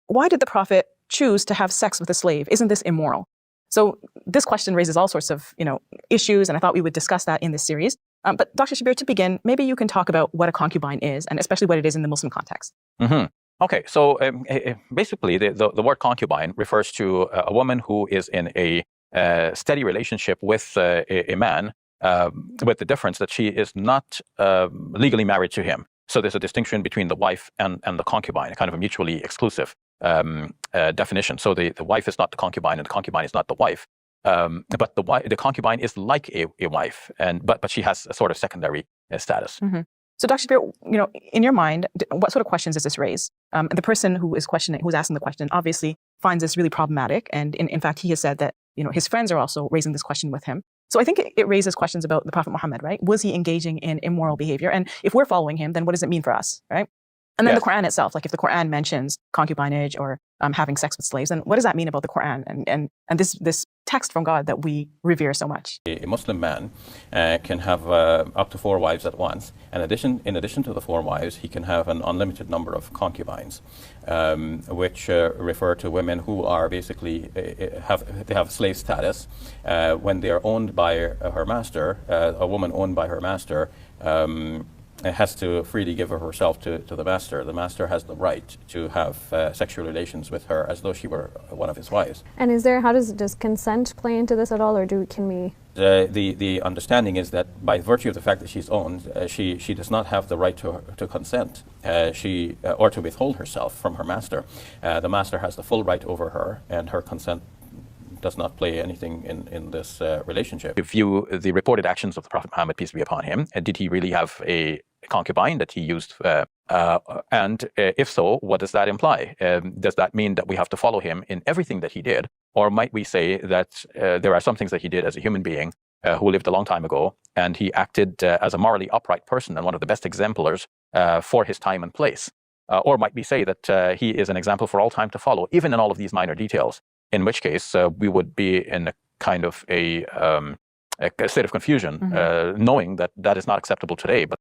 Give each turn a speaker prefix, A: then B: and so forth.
A: why did the Prophet choose to have sex with a slave? Isn't this immoral? So this question raises all sorts of issues, and I thought we would discuss that in this series. But Dr. Shabir, to begin, maybe you can talk about what a concubine is, and especially what it is in the Muslim context.
B: Mm-hmm. Okay, so basically the word concubine refers to a woman who is in a steady relationship with a man, with the difference that she is not legally married to him. So there's a distinction between the wife and the concubine, a kind of a mutually exclusive definition. So the wife is not the concubine, and the concubine is not the wife. But the concubine is like a wife, but she has a sort of secondary status.
A: Mm-hmm. So, Dr. Shabir, in your mind, what sort of questions does this raise? The person who's asking the question, obviously finds this really problematic, and in fact, he has said that his friends are also raising this question with him. So, I think it raises questions about the Prophet Muhammad, right? Was he engaging in immoral behavior? And if we're following him, then what does it mean for us, right? And then the Quran itself, like if the Quran mentions concubinage or having sex with slaves, then what does that mean about the Quran and this text from God that we revere so much?
C: A Muslim man can have up to 4 wives at once. And in addition to the 4 wives, he can have an unlimited number of concubines, which refer to women who are basically have slave status. When they are owned by her master, a woman owned by her master has to freely give herself to the master. The master has the right to have sexual relations with her as though she were one of his wives.
D: And does consent play into this at all, or can we?
C: The understanding is that by virtue of the fact that she's owned, she does not have the right to consent, or to withhold herself from her master. The master has the full right over her, and her consent does not play anything in this relationship.
B: If the reported actions of the Prophet Muhammad, peace be upon him, did he really have a concubine that he used? And if so, what does that imply? Does that mean that we have to follow him in everything that he did? Or might we say that there are some things that he did as a human being who lived a long time ago, and he acted as a morally upright person and one of the best exemplars for his time and place? Or might we say that he is an example for all time to follow, even in all of these minor details? In which case, we would be in a kind of a state of confusion, knowing that that is not acceptable today. But